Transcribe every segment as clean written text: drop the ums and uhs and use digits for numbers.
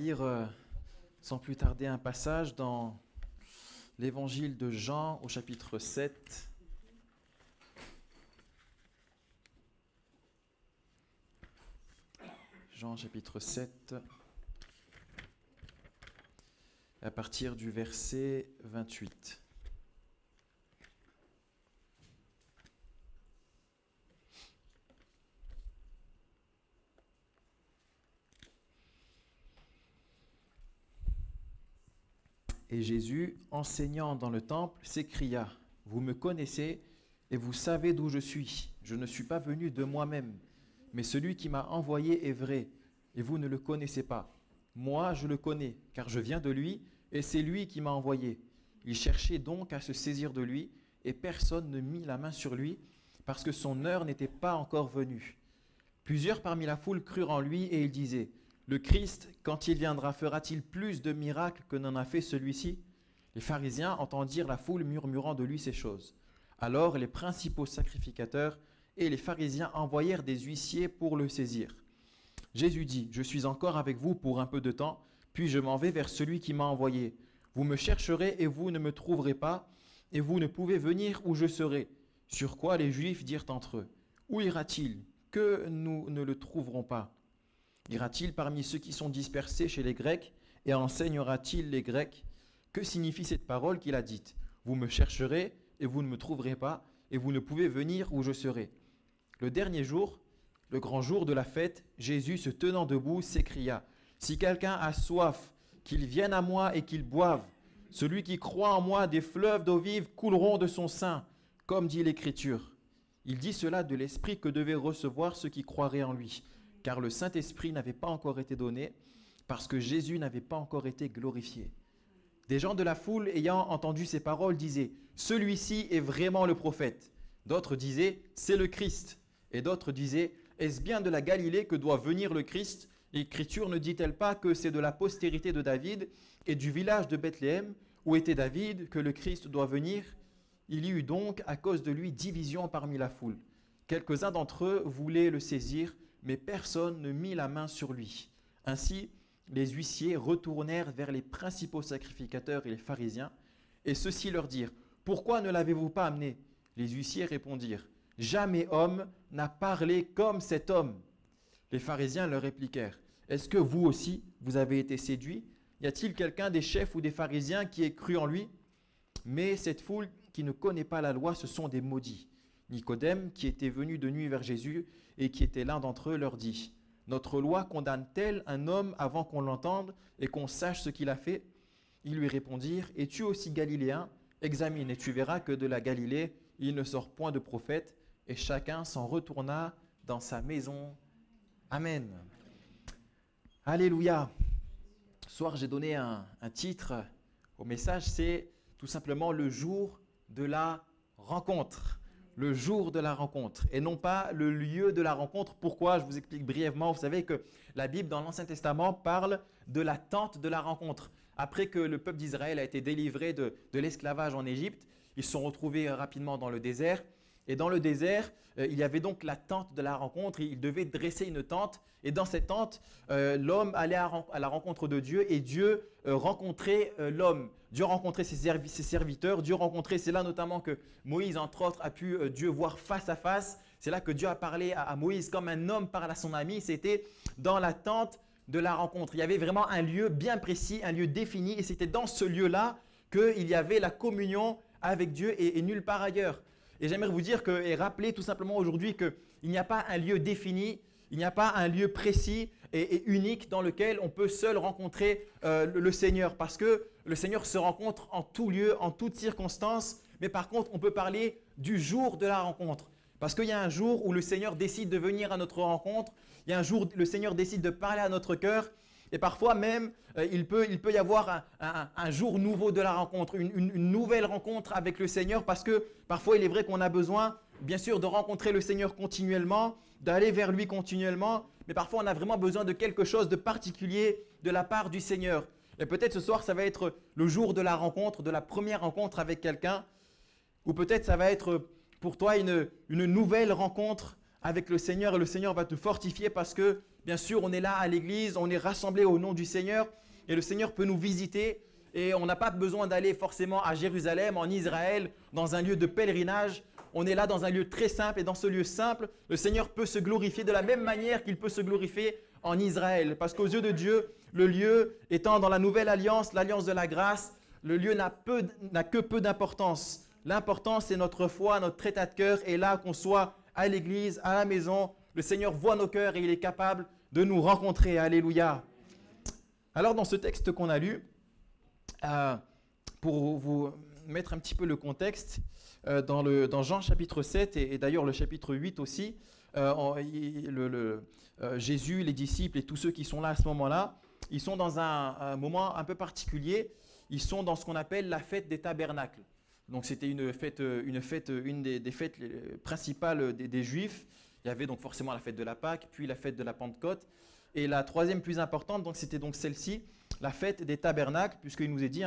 lire sans plus tarder un passage dans l'évangile de Jean au chapitre 7. Jean chapitre 7, à partir du verset 28. Et Jésus, enseignant dans le temple, s'écria : « Vous me connaissez et vous savez d'où je suis. Je ne suis pas venu de moi-même, mais celui qui m'a envoyé est vrai, et vous ne le connaissez pas. Moi, je le connais, car je viens de lui, et c'est lui qui m'a envoyé. » Il cherchait donc à se saisir de lui, et personne ne mit la main sur lui, parce que son heure n'était pas encore venue. Plusieurs parmi la foule crurent en lui, et ils disaient : « Le Christ, quand il viendra, fera-t-il plus de miracles que n'en a fait celui-ci » Les pharisiens entendirent la foule murmurant de lui ces choses. Alors les principaux sacrificateurs et les pharisiens envoyèrent des huissiers pour le saisir. Jésus dit : « Je suis encore avec vous pour un peu de temps, puis je m'en vais vers celui qui m'a envoyé. Vous me chercherez et vous ne me trouverez pas, et vous ne pouvez venir où je serai. » Sur quoi les Juifs dirent entre eux : « Où ira-t-il, que nous ne le trouverons pas ? Ira-t-il parmi ceux qui sont dispersés chez les Grecs et enseignera-t-il les Grecs ? Que signifie cette parole qu'il a dite ? Vous me chercherez et vous ne me trouverez pas, et vous ne pouvez venir où je serai. » Le dernier jour, le grand jour de la fête, Jésus, se tenant debout, s'écria : « Si quelqu'un a soif, qu'il vienne à moi et qu'il boive. Celui qui croit en moi, des fleuves d'eau vive couleront de son sein, comme dit l'Écriture. » Il dit cela de l'Esprit que devaient recevoir ceux qui croiraient en lui, car le Saint-Esprit n'avait pas encore été donné, parce que Jésus n'avait pas encore été glorifié. Des gens de la foule ayant entendu ces paroles disaient : « Celui-ci est vraiment le prophète. » D'autres disaient : « C'est le Christ. » Et d'autres disaient : « Est-ce bien de la Galilée que doit venir le Christ ? L'Écriture ne dit-elle pas que c'est de la postérité de David et du village de Bethléem, où était David, que le Christ doit venir ? » Il y eut donc, à cause de lui, division parmi la foule. Quelques-uns d'entre eux voulaient le saisir, mais personne ne mit la main sur lui. Ainsi, les huissiers retournèrent vers les principaux sacrificateurs et les pharisiens, et ceux-ci leur dirent : « Pourquoi ne l'avez-vous pas amené ?» Les huissiers répondirent : « Jamais homme n'a parlé comme cet homme. » Les pharisiens leur répliquèrent : « Est-ce que vous aussi, vous avez été séduits ? Y a-t-il quelqu'un des chefs ou des pharisiens qui ait cru en lui ? » Mais cette foule qui ne connaît pas la loi, ce sont des maudits. Nicodème, qui était venu de nuit vers Jésus et qui était l'un d'entre eux, leur dit : « Notre loi condamne-t-elle un homme avant qu'on l'entende et qu'on sache ce qu'il a fait ?» Ils lui répondirent : « Es-tu aussi galiléen ? Examine et tu verras que de la Galilée, il ne sort point de prophète. » Et chacun s'en retourna dans sa maison. Amen. Alléluia. Ce soir, j'ai donné un titre au message, c'est tout simplement le jour de la rencontre. Le jour de la rencontre et non pas le lieu de la rencontre. Pourquoi ? Je vous explique brièvement. Vous savez que la Bible dans l'Ancien Testament parle de la tente de la rencontre. Après que le peuple d'Israël a été délivré de l'esclavage en Égypte, ils se sont retrouvés rapidement dans le désert. Et dans le désert, il y avait donc la tente de la rencontre. Il devait dresser une tente. Et dans cette tente, l'homme allait à la rencontre de Dieu et Dieu rencontrait l'homme. Dieu rencontrait ses serviteurs. Dieu rencontrait, c'est là notamment que Moïse, entre autres, a pu Dieu voir face à face. C'est là que Dieu a parlé à Moïse comme un homme parle à son ami. C'était dans la tente de la rencontre. Il y avait vraiment un lieu bien précis, un lieu défini. Et c'était dans ce lieu-là qu'il y avait la communion avec Dieu et nulle part ailleurs. Et j'aimerais vous dire et rappeler tout simplement aujourd'hui qu'il n'y a pas un lieu défini, il n'y a pas un lieu précis et unique dans lequel on peut seul rencontrer le Seigneur. Parce que le Seigneur se rencontre en tout lieu, en toutes circonstances. Mais par contre, on peut parler du jour de la rencontre. Parce qu'il y a un jour où le Seigneur décide de venir à notre rencontre. Il y a un jour où le Seigneur décide de parler à notre cœur. Et parfois même, il peut y avoir un jour nouveau de la rencontre, une nouvelle rencontre avec le Seigneur, parce que parfois il est vrai qu'on a besoin, bien sûr, de rencontrer le Seigneur continuellement, d'aller vers lui continuellement, mais parfois on a vraiment besoin de quelque chose de particulier de la part du Seigneur. Et peut-être ce soir, ça va être le jour de la rencontre, de la première rencontre avec quelqu'un, ou peut-être ça va être pour toi une nouvelle rencontre avec le Seigneur et le Seigneur va te fortifier parce que, bien sûr, on est là à l'église, on est rassemblés au nom du Seigneur et le Seigneur peut nous visiter et on n'a pas besoin d'aller forcément à Jérusalem, en Israël, dans un lieu de pèlerinage. On est là dans un lieu très simple et dans ce lieu simple, le Seigneur peut se glorifier de la même manière qu'il peut se glorifier en Israël. Parce qu'aux yeux de Dieu, le lieu étant dans la nouvelle alliance, l'alliance de la grâce, le lieu n'a que peu d'importance. L'important, c'est notre foi, notre état de cœur. Et là, qu'on soit à l'église, à la maison, le Seigneur voit nos cœurs et il est capable de nous rencontrer. Alléluia. Alors, dans ce texte qu'on a lu, pour vous mettre un petit peu le contexte, dans Jean chapitre 7 et d'ailleurs le chapitre 8 aussi, Jésus, les disciples et tous ceux qui sont là à ce moment-là, ils sont dans un moment un peu particulier. Ils sont dans ce qu'on appelle la fête des tabernacles. Donc c'était une des fêtes principales des Juifs. Il y avait donc forcément la fête de la Pâque, puis la fête de la Pentecôte. Et la troisième plus importante, donc, c'était donc celle-ci, la fête des tabernacles, puisqu'il nous est dit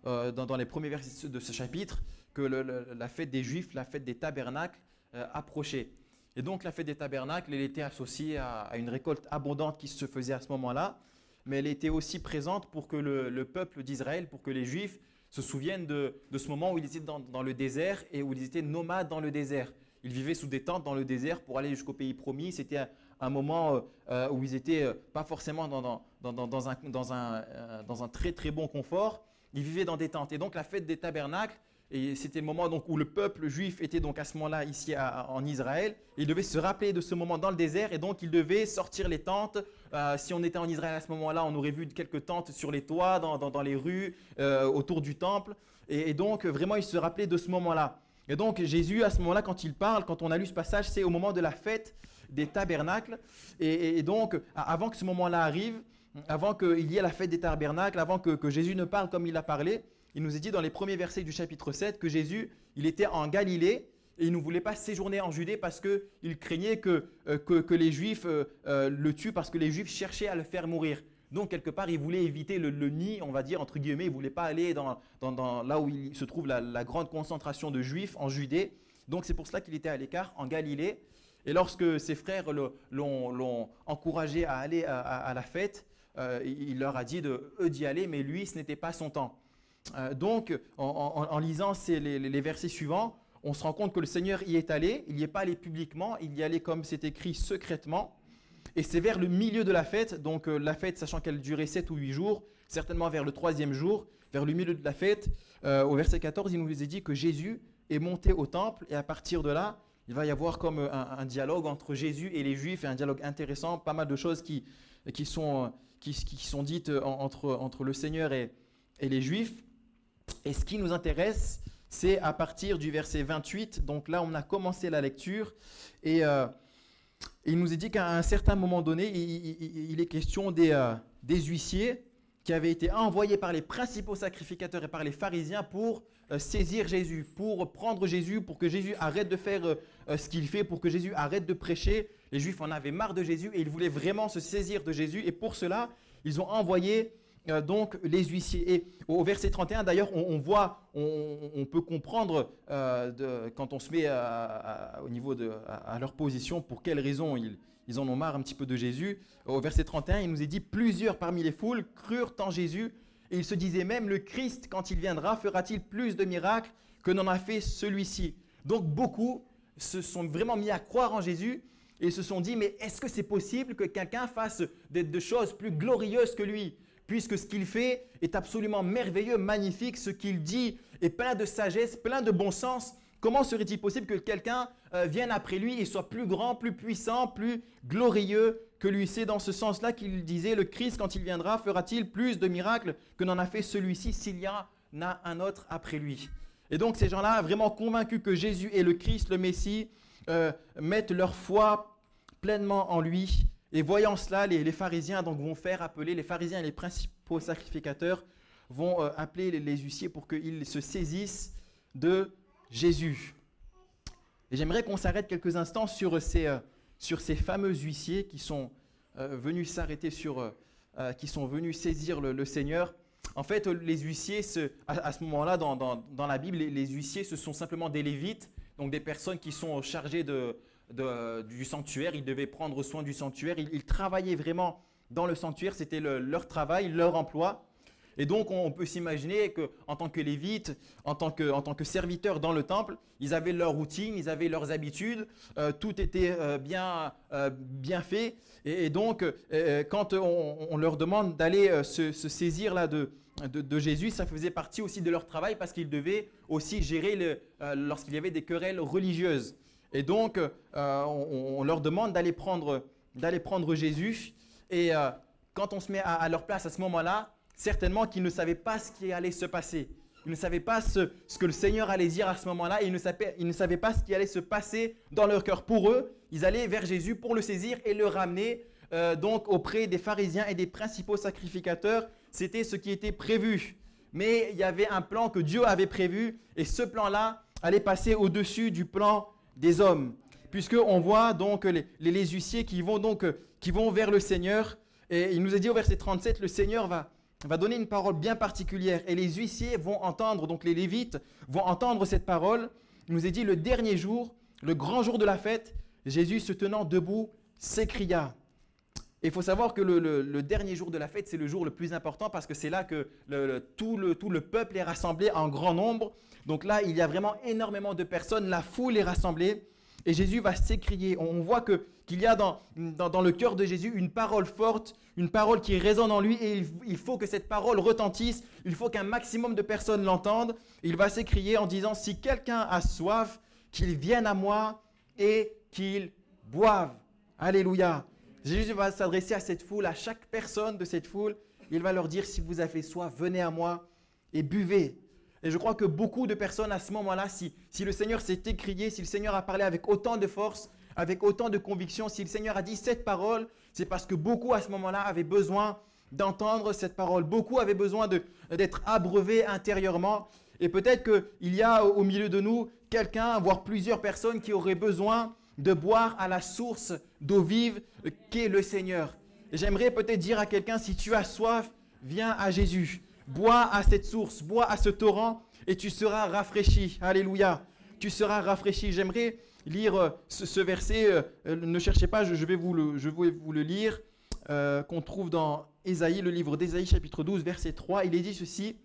dans les premiers versets de ce chapitre que la fête des Juifs, la fête des tabernacles approchait. Et donc la fête des tabernacles, elle était associée à une récolte abondante qui se faisait à ce moment-là, mais elle était aussi présente pour que le peuple d'Israël, pour que les Juifs se souviennent de ce moment où ils étaient dans le désert et où ils étaient nomades dans le désert. Ils vivaient sous des tentes dans le désert pour aller jusqu'au pays promis. C'était un moment où ils n'étaient pas forcément dans un très très bon confort. Ils vivaient dans des tentes. Et donc la fête des tabernacles, et c'était le moment donc, où le peuple juif était donc à ce moment-là ici en Israël. Il devait se rappeler de ce moment dans le désert et donc il devait sortir les tentes. Si on était en Israël à ce moment-là, on aurait vu quelques tentes sur les toits, dans les rues, autour du temple. Et donc vraiment il se rappelait de ce moment-là. Et donc Jésus à ce moment-là quand il parle, quand on a lu ce passage, c'est au moment de la fête des tabernacles. Et donc avant que ce moment-là arrive, avant qu'il y ait la fête des tabernacles, avant que Jésus ne parle comme il a parlé, il nous est dit dans les premiers versets du chapitre 7 que Jésus, il était en Galilée et il ne voulait pas séjourner en Judée parce qu'il craignait que les Juifs le tuent parce que les Juifs cherchaient à le faire mourir. Donc, quelque part, il voulait éviter le nid, on va dire, entre guillemets. Il ne voulait pas aller là où il se trouve la grande concentration de Juifs en Judée. Donc, c'est pour cela qu'il était à l'écart, en Galilée. Et lorsque ses frères l'ont encouragé à aller à la fête, il leur a dit d'y aller, mais lui, ce n'était pas son temps. Donc, en lisant les versets suivants, on se rend compte que le Seigneur y est allé. Il n'y est pas allé publiquement, il y allait comme c'est écrit secrètement. Et c'est vers le milieu de la fête, donc la fête sachant qu'elle durait 7 ou 8 jours, certainement vers le 3e jour, vers le milieu de la fête, au verset 14, il nous est dit que Jésus est monté au temple et à partir de là, il va y avoir comme un dialogue entre Jésus et les Juifs, et un dialogue intéressant, pas mal de choses qui sont dites entre le Seigneur et les Juifs. Et ce qui nous intéresse, c'est à partir du verset 28, donc là on a commencé la lecture, et il nous est dit qu'à un certain moment donné, il est question des huissiers qui avaient été envoyés par les principaux sacrificateurs et par les pharisiens pour saisir Jésus, pour prendre Jésus, pour que Jésus arrête de faire ce qu'il fait, pour que Jésus arrête de prêcher. Les Juifs en avaient marre de Jésus et ils voulaient vraiment se saisir de Jésus, et pour cela, ils ont envoyé donc les huissiers. Et au verset 31, d'ailleurs, on peut comprendre quand on se met au niveau à leur position, pour quelles raisons ils en ont marre un petit peu de Jésus. Au verset 31, il nous est dit « Plusieurs parmi les foules crurent en Jésus, et ils se disaient même, le Christ, quand il viendra, fera-t-il plus de miracles que n'en a fait celui-ci » Donc beaucoup se sont vraiment mis à croire en Jésus, et se sont dit « Mais est-ce que c'est possible que quelqu'un fasse de choses plus glorieuses que lui ?» Puisque ce qu'il fait est absolument merveilleux, magnifique, ce qu'il dit est plein de sagesse, plein de bon sens. Comment serait-il possible que quelqu'un vienne après lui et soit plus grand, plus puissant, plus glorieux que lui? C'est dans ce sens-là qu'il disait, le Christ, quand il viendra, fera-t-il plus de miracles que n'en a fait celui-ci s'il y en a un autre après lui? Et donc ces gens-là, vraiment convaincus que Jésus est le Christ, le Messie, mettent leur foi pleinement en lui. Et voyant cela, les pharisiens donc, vont faire appeler, les pharisiens et les principaux sacrificateurs vont appeler les huissiers pour qu'ils se saisissent de Jésus. Et j'aimerais qu'on s'arrête quelques instants sur ces fameux huissiers qui sont venus s'arrêter qui sont venus saisir le Seigneur. En fait, les huissiers, à ce moment-là, dans la Bible, les huissiers, ce sont simplement des Lévites, donc des personnes qui sont chargées du sanctuaire, ils devaient prendre soin du sanctuaire, ils travaillaient vraiment dans le sanctuaire, c'était leur travail, leur emploi. Et donc, on peut s'imaginer qu'en tant que lévites, en tant que serviteurs dans le temple, ils avaient leur routine, ils avaient leurs habitudes, tout était bien fait. Et donc, quand on leur demande d'aller se saisir là de Jésus, ça faisait partie aussi de leur travail parce qu'ils devaient aussi gérer lorsqu'il y avait des querelles religieuses. Et donc, on leur demande d'aller prendre Jésus. Et quand on se met à leur place à ce moment-là, certainement qu'ils ne savaient pas ce qui allait se passer. Ils ne savaient pas ce que le Seigneur allait dire à ce moment-là. Et ils ne savaient pas ce qui allait se passer dans leur cœur. Pour eux, ils allaient vers Jésus pour le saisir et le ramener donc auprès des pharisiens et des principaux sacrificateurs. C'était ce qui était prévu. Mais il y avait un plan que Dieu avait prévu. Et ce plan-là allait passer au-dessus du plan des hommes. Puisqu'on voit donc les huissiers qui vont vers le Seigneur. Et il nous a dit au verset 37, le Seigneur va donner une parole bien particulière. Et les huissiers vont entendre, donc les Lévites vont entendre cette parole. Il nous est dit, le dernier jour, le grand jour de la fête, Jésus se tenant debout s'écria. Et il faut savoir que le dernier jour de la fête, c'est le jour le plus important parce que c'est là que tout le peuple est rassemblé en grand nombre. Donc là, il y a vraiment énormément de personnes, la foule est rassemblée. Et Jésus va s'écrier. On voit qu'il y a dans le cœur de Jésus une parole forte, une parole qui résonne en lui. Et il faut que cette parole retentisse. Il faut qu'un maximum de personnes l'entendent. Il va s'écrier en disant, si quelqu'un a soif, qu'il vienne à moi et qu'il boive. Alléluia. Jésus va s'adresser à cette foule, à chaque personne de cette foule. Il va leur dire, si vous avez soif, venez à moi et buvez. Et je crois que beaucoup de personnes à ce moment-là, si le Seigneur s'est écrié, si le Seigneur a parlé avec autant de force, avec autant de conviction, si le Seigneur a dit cette parole, c'est parce que beaucoup à ce moment-là avaient besoin d'entendre cette parole. Beaucoup avaient besoin d'être abreuvés intérieurement. Et peut-être qu'il y a au milieu de nous quelqu'un, voire plusieurs personnes qui auraient besoin de boire à la source d'eau vive qu'est le Seigneur. Et j'aimerais peut-être dire à quelqu'un, si tu as soif, viens à Jésus. Bois à cette source, bois à ce torrent et tu seras rafraîchi. Alléluia. Tu seras rafraîchi. J'aimerais lire ce verset. Ne cherchez pas, je vais vous le lire. Qu'on trouve dans Ésaïe, le livre d'Ésaïe, chapitre 12, verset 3. Il est dit ceci.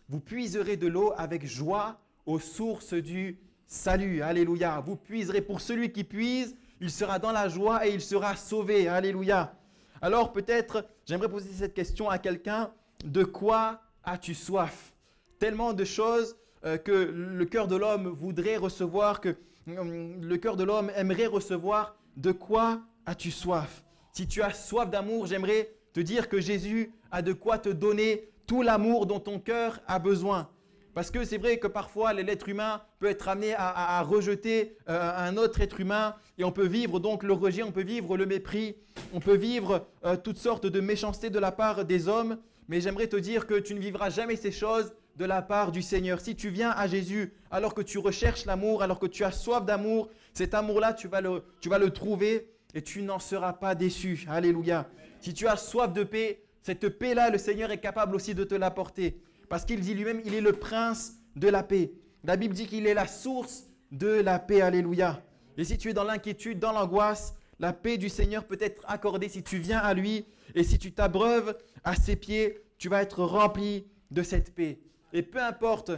Vous puiserez de l'eau avec joie aux sources du salut. Alléluia. Vous puiserez. Pour celui qui puise, il sera dans la joie et il sera sauvé. Alléluia. Alors peut-être, j'aimerais poser cette question à quelqu'un. De quoi as-tu soif? Tellement de choses que le cœur de l'homme voudrait recevoir, que le cœur de l'homme aimerait recevoir. De quoi as-tu soif? Si tu as soif d'amour, j'aimerais te dire que Jésus a de quoi te donner tout l'amour dont ton cœur a besoin. Parce que c'est vrai que parfois l'être humain peut être amené à rejeter un autre être humain et on peut vivre donc le rejet, on peut vivre le mépris, on peut vivre toutes sortes de méchanceté de la part des hommes. Mais j'aimerais te dire que tu ne vivras jamais ces choses de la part du Seigneur. Si tu viens à Jésus alors que tu recherches l'amour, alors que tu as soif d'amour, cet amour-là, tu vas le trouver et tu n'en seras pas déçu. Alléluia. Si tu as soif de paix, cette paix-là, le Seigneur est capable aussi de te l'apporter. Parce qu'il dit lui-même, il est le prince de la paix. La Bible dit qu'il est la source de la paix. Alléluia. Et si tu es dans l'inquiétude, dans l'angoisse, la paix du Seigneur peut être accordée si tu viens à lui. Et si tu t'abreuves à ses pieds, tu vas être rempli de cette paix. Et peu importe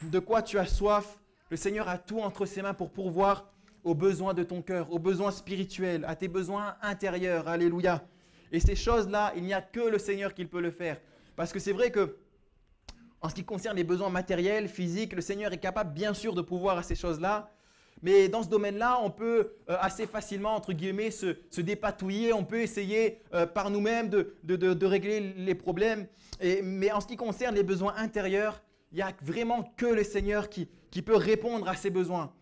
de quoi tu as soif, le Seigneur a tout entre ses mains pour pourvoir aux besoins de ton cœur, aux besoins spirituels, à tes besoins intérieurs. Alléluia. Et ces choses-là, il n'y a que le Seigneur qui peut le faire. Parce que c'est vrai que, en ce qui concerne les besoins matériels, physiques, le Seigneur est capable bien sûr de pourvoir à ces choses-là. Mais dans ce domaine-là, on peut assez facilement, entre guillemets, se dépatouiller. On peut essayer par nous-mêmes de régler les problèmes. Mais en ce qui concerne les besoins intérieurs, il n'y a vraiment que le Seigneur qui peut répondre à ces besoins.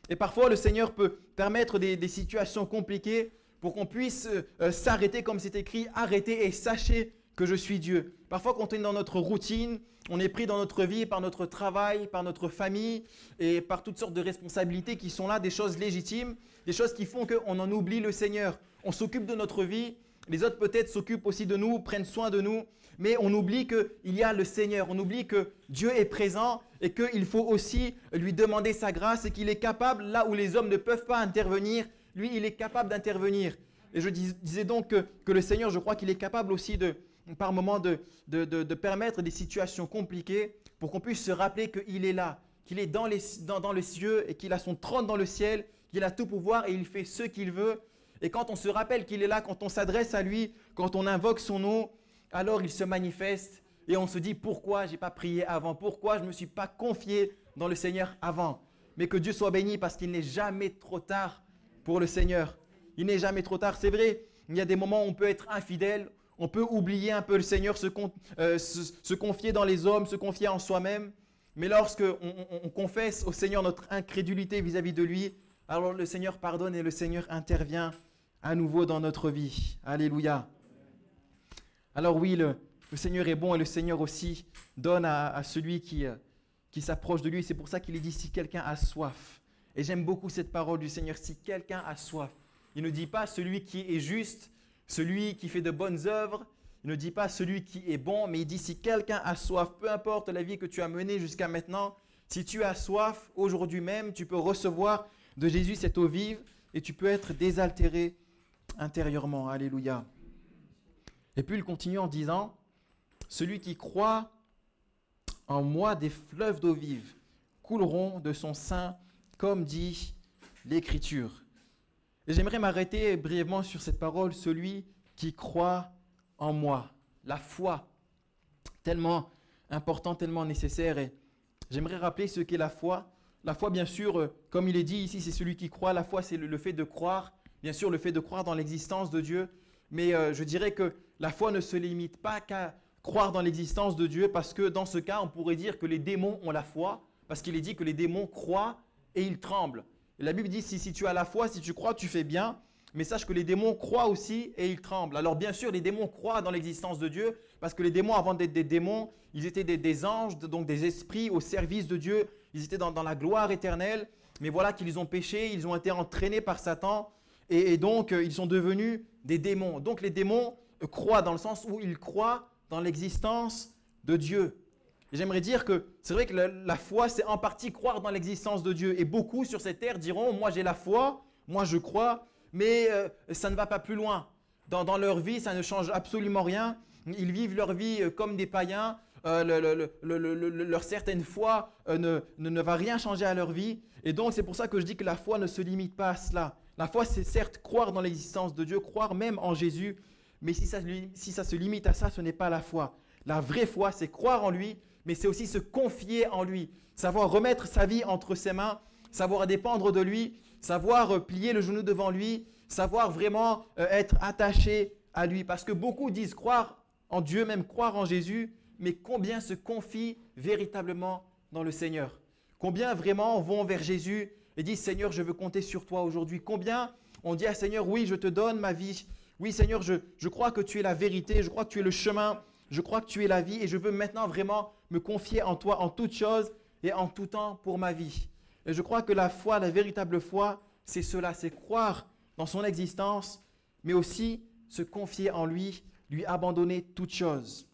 Et parfois, le Seigneur peut permettre des situations compliquées pour qu'on puisse s'arrêter, comme c'est écrit, arrêtez et sachez que je suis Dieu. Parfois, quand on est dans notre routine, on est pris dans notre vie par notre travail, par notre famille et par toutes sortes de responsabilités qui sont là, des choses légitimes, des choses qui font qu'on en oublie le Seigneur. On s'occupe de notre vie, les autres peut-être s'occupent aussi de nous, prennent soin de nous, mais on oublie qu'il y a le Seigneur, on oublie que Dieu est présent et qu'il faut aussi lui demander sa grâce et qu'il est capable, là où les hommes ne peuvent pas intervenir, lui, il est capable d'intervenir. Et je disais donc que le Seigneur, je crois qu'il est capable aussi par moments de permettre des situations compliquées pour qu'on puisse se rappeler qu'il est là, qu'il est dans les cieux et qu'il a son trône dans le ciel, qu'il a tout pouvoir et il fait ce qu'il veut. Et quand on se rappelle qu'il est là, quand on s'adresse à lui, quand on invoque son nom, alors il se manifeste et on se dit pourquoi je n'ai pas prié avant, pourquoi je ne me suis pas confié dans le Seigneur avant. Mais que Dieu soit béni parce qu'il n'est jamais trop tard pour le Seigneur. Il n'est jamais trop tard. C'est vrai, il y a des moments où on peut être infidèle, on peut oublier un peu le Seigneur, se confier dans les hommes, se confier en soi-même. Mais lorsque on confesse au Seigneur notre incrédulité vis-à-vis de lui, alors le Seigneur pardonne et le Seigneur intervient à nouveau dans notre vie. Alléluia. Alors oui, le Seigneur est bon et le Seigneur aussi donne à celui qui s'approche de lui. C'est pour ça qu'il est dit si quelqu'un a soif. Et j'aime beaucoup cette parole du Seigneur, si quelqu'un a soif. Il ne dit pas celui qui est juste, celui qui fait de bonnes œuvres. Il ne dit pas celui qui est bon, mais il dit si quelqu'un a soif, peu importe la vie que tu as menée jusqu'à maintenant, si tu as soif, aujourd'hui même, tu peux recevoir de Jésus cette eau vive et tu peux être désaltéré intérieurement. Alléluia. Et puis il continue en disant, celui qui croit en moi, des fleuves d'eau vive couleront de son sein, comme dit l'Écriture. Et j'aimerais m'arrêter brièvement sur cette parole, celui qui croit en moi. La foi, tellement important, tellement nécessaire. Et j'aimerais rappeler ce qu'est la foi. La foi, bien sûr, comme il est dit ici, c'est celui qui croit. La foi, c'est le fait de croire, bien sûr, le fait de croire dans l'existence de Dieu. Mais je dirais que la foi ne se limite pas qu'à croire dans l'existence de Dieu, parce que dans ce cas, on pourrait dire que les démons ont la foi, parce qu'il est dit que les démons croient et ils tremblent. Et la Bible dit, si tu as la foi, si tu crois, tu fais bien, mais sache que les démons croient aussi et ils tremblent. Alors bien sûr, les démons croient dans l'existence de Dieu, parce que les démons, avant d'être des démons, ils étaient des anges, donc des esprits au service de Dieu, ils étaient dans la gloire éternelle, mais voilà qu'ils ont péché, ils ont été entraînés par Satan, et donc ils sont devenus des démons. Donc les démons croient dans le sens où ils croient dans l'existence de Dieu. Et j'aimerais dire que c'est vrai que la foi, c'est en partie croire dans l'existence de Dieu. Et beaucoup sur cette terre diront, moi j'ai la foi, moi je crois, mais ça ne va pas plus loin. Dans leur vie, ça ne change absolument rien. Ils vivent leur vie comme des païens. Leur certaine foi ne va rien changer à leur vie. Et donc c'est pour ça que je dis que la foi ne se limite pas à cela. La foi, c'est certes croire dans l'existence de Dieu, croire même en Jésus, mais si ça se limite à ça, ce n'est pas la foi. La vraie foi, c'est croire en lui, mais c'est aussi se confier en lui, savoir remettre sa vie entre ses mains, savoir dépendre de lui, savoir plier le genou devant lui, savoir vraiment être attaché à lui. Parce que beaucoup disent croire en Dieu, même croire en Jésus, mais combien se confient véritablement dans le Seigneur? Combien vraiment vont vers Jésus et disent Seigneur, je veux compter sur toi aujourd'hui? Combien on dit à Seigneur, oui, je te donne ma vie. Oui Seigneur, je crois que tu es la vérité, je crois que tu es le chemin, je crois que tu es la vie et je veux maintenant vraiment me confier en toi en toutes choses et en tout temps pour ma vie. Et je crois que la foi, la véritable foi, c'est cela, c'est croire dans son existence, mais aussi se confier en lui, lui abandonner toutes choses.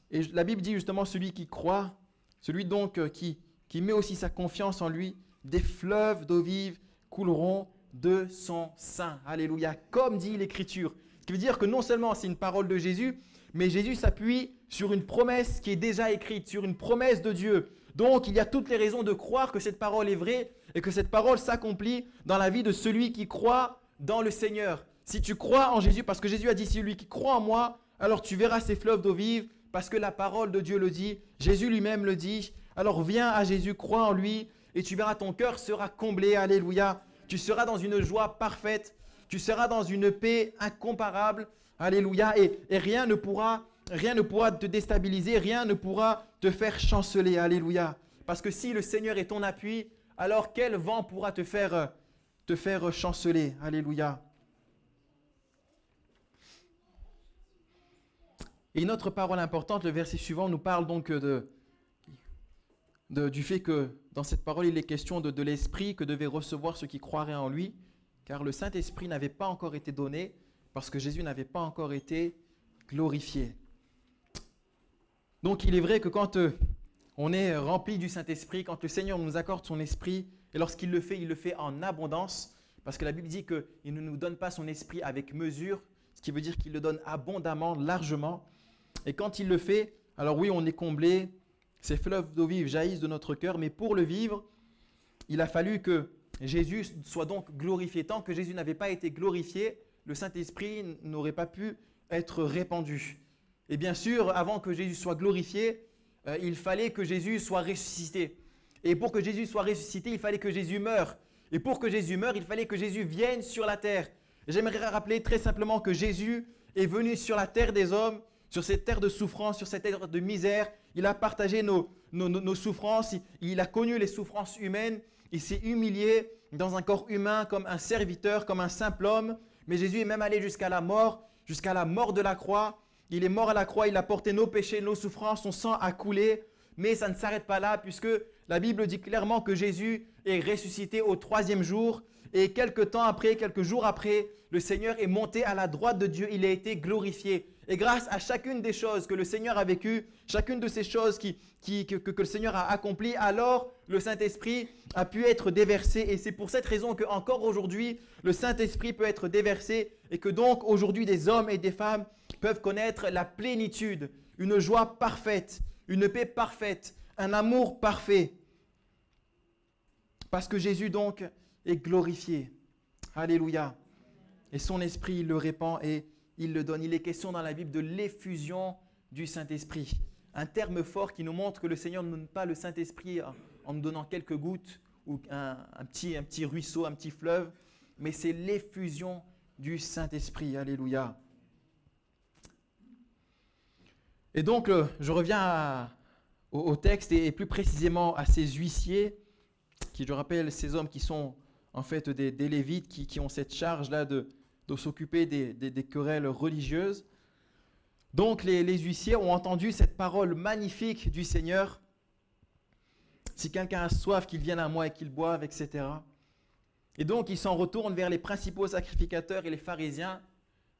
Et la Bible dit justement celui qui croit, celui donc qui met aussi sa confiance en lui, des fleuves d'eau vive couleront de son sein. Alléluia. Comme dit l'Écriture. Ce qui veut dire que non seulement c'est une parole de Jésus, mais Jésus s'appuie sur une promesse qui est déjà écrite, sur une promesse de Dieu. Donc il y a toutes les raisons de croire que cette parole est vraie et que cette parole s'accomplit dans la vie de celui qui croit dans le Seigneur. Si tu crois en Jésus, parce que Jésus a dit, celui qui croit en moi, alors tu verras ces fleuves d'eau vive, parce que la parole de Dieu le dit, Jésus lui-même le dit. Alors viens à Jésus, crois en lui, et tu verras ton cœur sera comblé. Alléluia. Tu seras dans une joie parfaite, tu seras dans une paix incomparable. Alléluia. Et rien ne pourra te déstabiliser, rien ne pourra te faire chanceler. Alléluia. Parce que si le Seigneur est ton appui, alors quel vent pourra te faire chanceler? Alléluia. Et une autre parole importante, le verset suivant nous parle donc du fait que dans cette parole, il est question de l'Esprit que devaient recevoir ceux qui croiraient en lui, car le Saint-Esprit n'avait pas encore été donné, parce que Jésus n'avait pas encore été glorifié. Donc il est vrai que quand on est rempli du Saint-Esprit, quand le Seigneur nous accorde son Esprit, et lorsqu'il le fait en abondance, parce que la Bible dit qu'il ne nous donne pas son esprit avec mesure, ce qui veut dire qu'il le donne abondamment, largement. Et quand il le fait, alors oui, on est comblé, ces fleuves d'eau vive jaillissent de notre cœur, mais pour le vivre, il a fallu que Jésus soit donc glorifié. Tant que Jésus n'avait pas été glorifié, le Saint-Esprit n'aurait pas pu être répandu. Et bien sûr, avant que Jésus soit glorifié, il fallait que Jésus soit ressuscité. Et pour que Jésus soit ressuscité, il fallait que Jésus meure. Et pour que Jésus meure, il fallait que Jésus vienne sur la terre. J'aimerais rappeler très simplement que Jésus est venu sur la terre des hommes, sur cette terre de souffrance, sur cette terre de misère. Il a partagé nos souffrances, il a connu les souffrances humaines, il s'est humilié dans un corps humain comme un serviteur, comme un simple homme. Mais Jésus est même allé jusqu'à la mort de la croix. Il est mort à la croix, il a porté nos péchés, nos souffrances, son sang a coulé. Mais ça ne s'arrête pas là, puisque la Bible dit clairement que Jésus est ressuscité au 3e jour. Et quelques jours après, le Seigneur est monté à la droite de Dieu, il a été glorifié. Et grâce à chacune des choses que le Seigneur a vécues, chacune de ces choses que le Seigneur a accomplies, alors le Saint-Esprit a pu être déversé. Et c'est pour cette raison qu'encore aujourd'hui, le Saint-Esprit peut être déversé et que donc aujourd'hui des hommes et des femmes peuvent connaître la plénitude, une joie parfaite, une paix parfaite, un amour parfait. Parce que Jésus donc est glorifié. Alléluia. Et son esprit, il le répand et il le donne. Il est question dans la Bible de l'effusion du Saint-Esprit. Un terme fort qui nous montre que le Seigneur ne donne pas le Saint-Esprit en nous donnant quelques gouttes ou un petit ruisseau, un petit fleuve, mais c'est l'effusion du Saint-Esprit. Alléluia. Et donc, je reviens au texte et plus précisément à ces huissiers, qui, je rappelle, ces hommes qui sont en fait des Lévites qui ont cette charge-là de s'occuper des querelles religieuses. Donc les huissiers ont entendu cette parole magnifique du Seigneur. Si quelqu'un a soif, qu'il vienne à moi et qu'il boive, etc. Et donc ils s'en retournent vers les principaux sacrificateurs et les pharisiens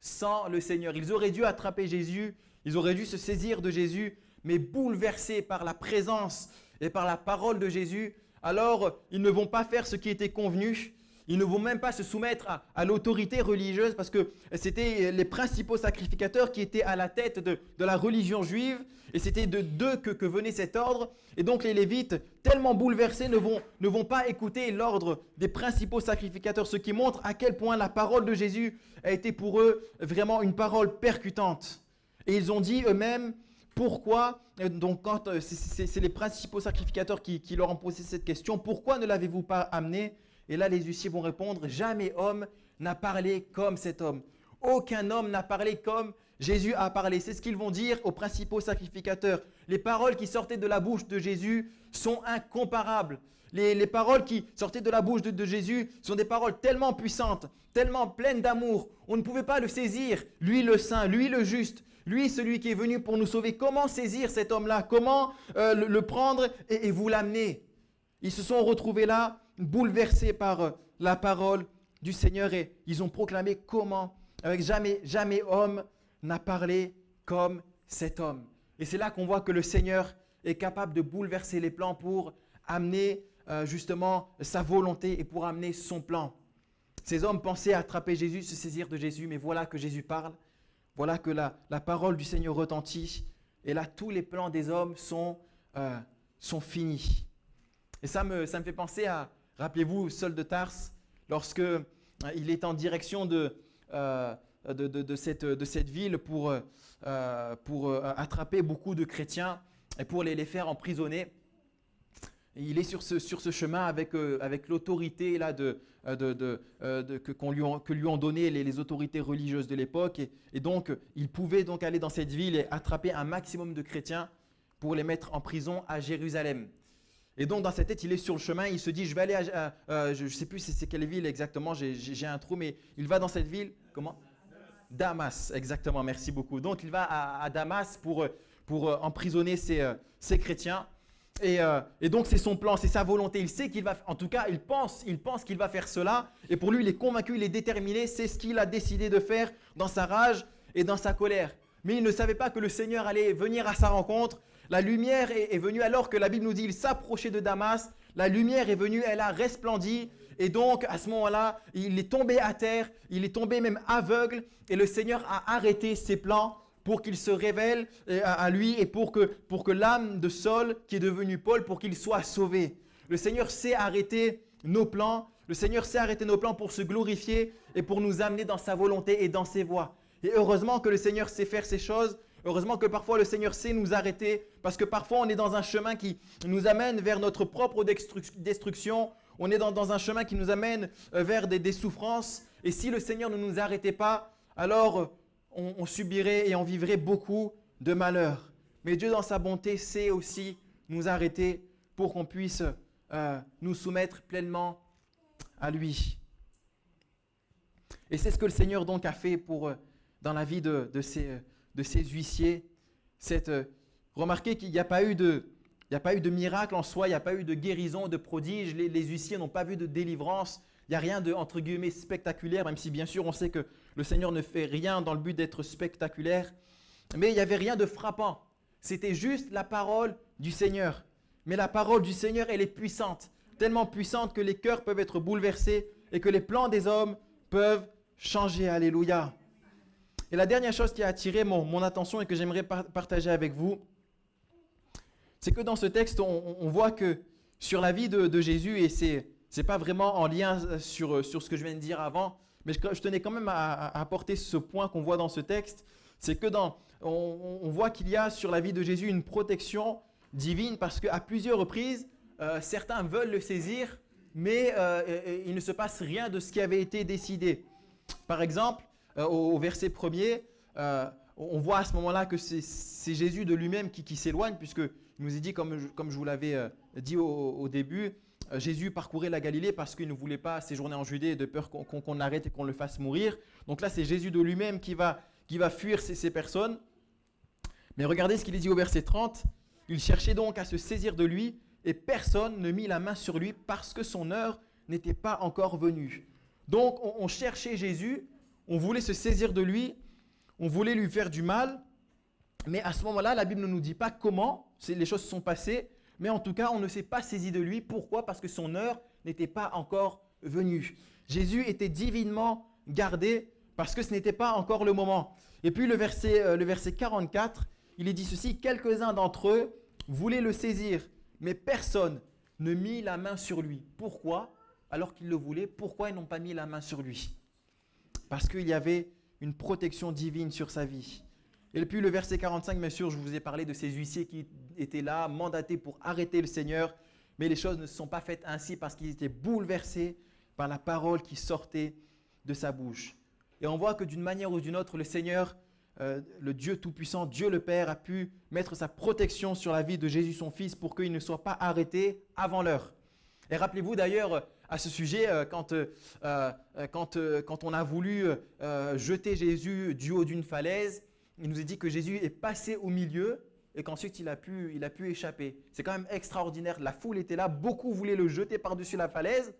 sans le Seigneur. Ils auraient dû attraper Jésus, ils auraient dû se saisir de Jésus, mais bouleversés par la présence et par la parole de Jésus, alors ils ne vont pas faire ce qui était convenu. Ils ne vont même pas se soumettre à l'autorité religieuse parce que c'était les principaux sacrificateurs qui étaient à la tête de la religion juive et c'était d'eux que venait cet ordre. Et donc les Lévites, tellement bouleversés, ne vont pas écouter l'ordre des principaux sacrificateurs, ce qui montre à quel point la parole de Jésus a été pour eux vraiment une parole percutante. Et ils ont dit eux-mêmes, pourquoi, donc quand c'est les principaux sacrificateurs qui leur ont posé cette question, pourquoi ne l'avez-vous pas amené ? Et là, les huissiers vont répondre, jamais homme n'a parlé comme cet homme. Aucun homme n'a parlé comme Jésus a parlé. C'est ce qu'ils vont dire aux principaux sacrificateurs. Les paroles qui sortaient de la bouche de Jésus sont incomparables. Les paroles qui sortaient de la bouche de Jésus sont des paroles tellement puissantes, tellement pleines d'amour. On ne pouvait pas le saisir. Lui le saint, lui le juste, lui celui qui est venu pour nous sauver. Comment saisir cet homme-là? Comment le prendre et vous l'amener? Ils se sont retrouvés là, bouleversés par la parole du Seigneur et ils ont proclamé comment, avec jamais homme n'a parlé comme cet homme. Et c'est là qu'on voit que le Seigneur est capable de bouleverser les plans pour amener justement sa volonté et pour amener son plan. Ces hommes pensaient attraper Jésus, se saisir de Jésus, mais voilà que Jésus parle, voilà que la parole du Seigneur retentit et là tous les plans des hommes sont finis. Et ça me fait penser à, rappelez-vous, Saul de Tarse, lorsque il est en direction de cette ville pour attraper beaucoup de chrétiens et pour les faire emprisonner. Et il est sur ce chemin avec l'autorité là que lui ont donné les autorités religieuses de l'époque. Et donc, il pouvait donc aller dans cette ville et attraper un maximum de chrétiens pour les mettre en prison à Jérusalem. Et donc, dans sa tête, il est sur le chemin, il se dit, je vais aller je ne sais plus c'est quelle ville exactement, j'ai un trou, mais il va dans cette ville, comment ? Damas, exactement, merci beaucoup. Donc, il va à Damas pour emprisonner ces chrétiens. Et donc, c'est son plan, c'est sa volonté. Il sait qu'il va, en tout cas, il pense qu'il va faire cela. Et pour lui, il est convaincu, il est déterminé, c'est ce qu'il a décidé de faire dans sa rage et dans sa colère. Mais il ne savait pas que le Seigneur allait venir à sa rencontre. La lumière est venue alors que la Bible nous dit qu'il s'approchait de Damas. La lumière est venue, elle a resplendi Et donc, à ce moment-là, il est tombé à terre, il est tombé même aveugle. Et le Seigneur a arrêté ses plans pour qu'il se révèle à lui et pour que l'âme de Saul, qui est devenu Paul, pour qu'il soit sauvé. Le Seigneur sait arrêter nos plans. Le Seigneur sait arrêter nos plans pour se glorifier et pour nous amener dans sa volonté et dans ses voies. Et heureusement que le Seigneur sait faire ces choses. Heureusement que parfois le Seigneur sait nous arrêter parce que parfois on est dans un chemin qui nous amène vers notre propre destruction. On est dans un chemin qui nous amène vers des souffrances. Et si le Seigneur ne nous arrêtait pas, alors on subirait et on vivrait beaucoup de malheur. Mais Dieu dans sa bonté sait aussi nous arrêter pour qu'on puisse nous soumettre pleinement à lui. Et c'est ce que le Seigneur donc a fait dans la vie de ces huissiers. Remarquez qu'il n'y a pas eu de miracle en soi, il n'y a pas eu de guérison, de prodige. Les huissiers n'ont pas vu de délivrance. Il n'y a rien de, entre guillemets, spectaculaire, même si bien sûr on sait que le Seigneur ne fait rien dans le but d'être spectaculaire. Mais il n'y avait rien de frappant. C'était juste la parole du Seigneur. Mais la parole du Seigneur, elle est puissante. Tellement puissante que les cœurs peuvent être bouleversés et que les plans des hommes peuvent changer. Alléluia. Et la dernière chose qui a attiré mon attention et que j'aimerais partager avec vous, c'est que dans ce texte, on voit que sur la vie de Jésus, et c'est pas vraiment en lien sur ce que je viens de dire avant, mais je tenais quand même à apporter ce point qu'on voit dans ce texte, c'est que on voit qu'il y a sur la vie de Jésus une protection divine parce qu'à plusieurs reprises, certains veulent le saisir, mais il ne se passe rien de ce qui avait été décidé. Par exemple, au verset 1er, on voit à ce moment-là que c'est Jésus de lui-même qui s'éloigne, puisqu'il nous est dit, comme je vous l'avais dit au début, Jésus parcourait la Galilée parce qu'il ne voulait pas séjourner en Judée de peur qu'on l'arrête et qu'on le fasse mourir. Donc là, c'est Jésus de lui-même qui va fuir ces personnes. Mais regardez ce qu'il est dit au verset 30. Il cherchait donc à se saisir de lui et personne ne mit la main sur lui parce que son heure n'était pas encore venue. Donc on cherchait Jésus, on voulait se saisir de lui, on voulait lui faire du mal. Mais à ce moment-là, la Bible ne nous dit pas comment les choses se sont passées. Mais en tout cas, on ne s'est pas saisi de lui. Pourquoi ? Parce que son heure n'était pas encore venue. Jésus était divinement gardé parce que ce n'était pas encore le moment. Et puis le verset 44, il est dit ceci, « Quelques-uns d'entre eux voulaient le saisir, mais personne ne mit la main sur lui. » Pourquoi ? Alors qu'ils le voulaient, pourquoi ils n'ont pas mis la main sur lui ? Parce qu'il y avait une protection divine sur sa vie. Et puis le verset 45, bien sûr, je vous ai parlé de ces huissiers qui étaient là, mandatés pour arrêter le Seigneur. Mais les choses ne se sont pas faites ainsi parce qu'ils étaient bouleversés par la parole qui sortait de sa bouche. Et on voit que d'une manière ou d'une autre, le Seigneur, le Dieu Tout-Puissant, Dieu le Père, a pu mettre sa protection sur la vie de Jésus, son Fils, pour qu'il ne soit pas arrêté avant l'heure. Et rappelez-vous d'ailleurs à ce sujet, quand on a voulu jeter Jésus du haut d'une falaise, il nous est dit que Jésus est passé au milieu et qu'ensuite il a pu échapper. C'est quand même extraordinaire. La foule était là, beaucoup voulaient le jeter par-dessus la falaise.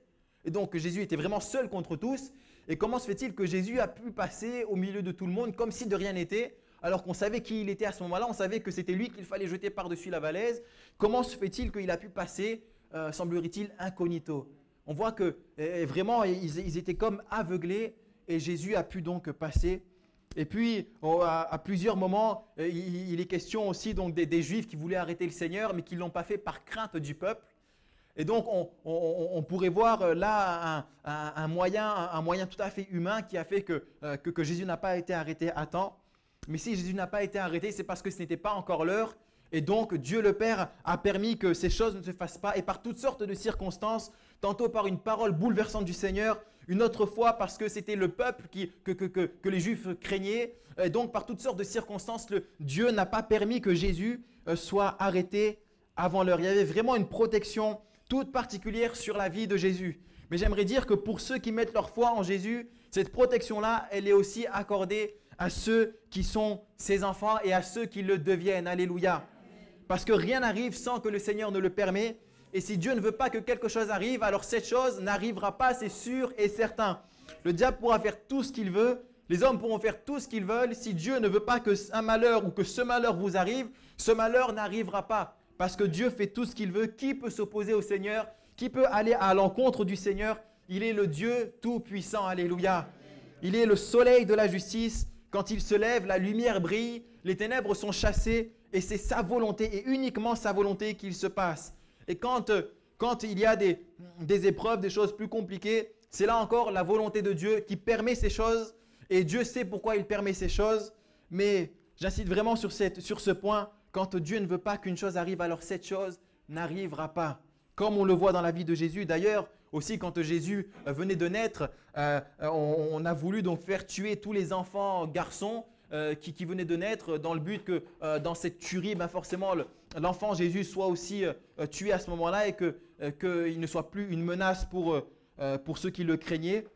Et donc Jésus était vraiment seul contre tous. Et comment se fait-il que Jésus a pu passer au milieu de tout le monde comme si de rien n'était, alors qu'on savait qui il était à ce moment-là, on savait que c'était lui qu'il fallait jeter par-dessus la falaise. Comment se fait-il qu'il a pu passer, semblerait-il, incognito ? On voit que vraiment ils étaient comme aveuglés et Jésus a pu donc passer. Et puis, à plusieurs moments, il est question aussi donc, des Juifs qui voulaient arrêter le Seigneur, mais qui ne l'ont pas fait par crainte du peuple. Et donc, on pourrait voir là un moyen tout à fait humain qui a fait que Jésus n'a pas été arrêté à temps. Mais si Jésus n'a pas été arrêté, c'est parce que ce n'était pas encore l'heure. Et donc, Dieu le Père a permis que ces choses ne se fassent pas. Et par toutes sortes de circonstances, tantôt par une parole bouleversante du Seigneur, une autre fois parce que c'était le peuple que les Juifs craignaient. Et donc, par toutes sortes de circonstances, Dieu n'a pas permis que Jésus soit arrêté avant l'heure. Il y avait vraiment une protection toute particulière sur la vie de Jésus. Mais j'aimerais dire que pour ceux qui mettent leur foi en Jésus, cette protection-là, elle est aussi accordée à ceux qui sont ses enfants et à ceux qui le deviennent. Alléluia. Parce que rien n'arrive sans que le Seigneur ne le permette. Et si Dieu ne veut pas que quelque chose arrive, alors cette chose n'arrivera pas, c'est sûr et certain. Le diable pourra faire tout ce qu'il veut, les hommes pourront faire tout ce qu'ils veulent. Si Dieu ne veut pas que un malheur ou que ce malheur vous arrive, ce malheur n'arrivera pas. Parce que Dieu fait tout ce qu'il veut. Qui peut s'opposer au Seigneur ? Qui peut aller à l'encontre du Seigneur ? Il est le Dieu tout-puissant. Alléluia. Il est le soleil de la justice. Quand il se lève, la lumière brille, les ténèbres sont chassées et c'est sa volonté et uniquement sa volonté qu'il se passe. Et quand il y a des épreuves, des choses plus compliquées, c'est là encore la volonté de Dieu qui permet ces choses et Dieu sait pourquoi il permet ces choses. Mais j'insiste vraiment sur ce point, quand Dieu ne veut pas qu'une chose arrive, alors cette chose n'arrivera pas. Comme on le voit dans la vie de Jésus. D'ailleurs, aussi quand Jésus venait de naître, on a voulu donc faire tuer tous les enfants garçons qui venaient de naître dans le but que dans cette tuerie, forcément l'enfant Jésus soit aussi tué à ce moment-là et qu'il ne soit plus une menace pour ceux qui le craignaient.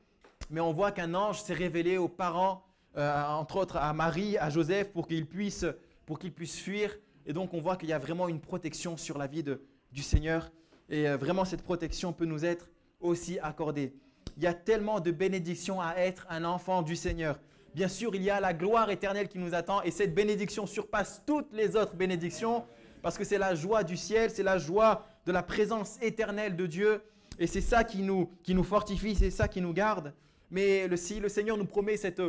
Mais on voit qu'un ange s'est révélé aux parents, entre autres à Marie, à Joseph, pour qu'ils puissent fuir. Et donc on voit qu'il y a vraiment une protection sur la vie du Seigneur. Et vraiment cette protection peut nous être aussi accordée. Il y a tellement de bénédictions à être un enfant du Seigneur. Bien sûr, il y a la gloire éternelle qui nous attend et cette bénédiction surpasse toutes les autres bénédictions parce que c'est la joie du ciel, c'est la joie de la présence éternelle de Dieu et c'est ça qui nous fortifie, c'est ça qui nous garde. Mais si le Seigneur nous promet cette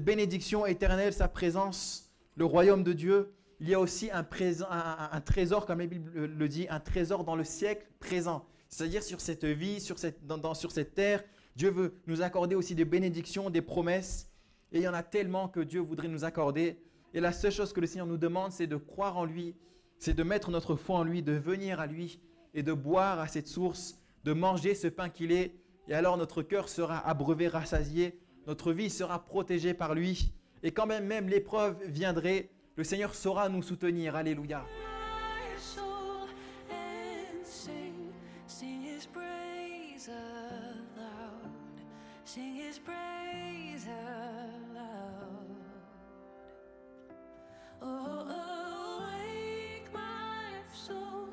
bénédiction éternelle, sa présence, le royaume de Dieu, il y a aussi un trésor, comme la Bible le dit, un trésor dans le siècle présent. C'est-à-dire sur cette vie, sur cette terre, Dieu veut nous accorder aussi des bénédictions, des promesses. Et il y en a tellement que Dieu voudrait nous accorder. Et la seule chose que le Seigneur nous demande, c'est de croire en lui, c'est de mettre notre foi en lui, de venir à lui et de boire à cette source, de manger ce pain qu'il est. Et alors notre cœur sera abreuvé, rassasié, notre vie sera protégée par lui. Et quand même l'épreuve viendrait, le Seigneur saura nous soutenir. Alléluia. Sing his praise aloud. Oh, wake my soul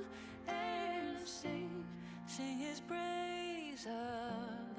and sing his praise aloud.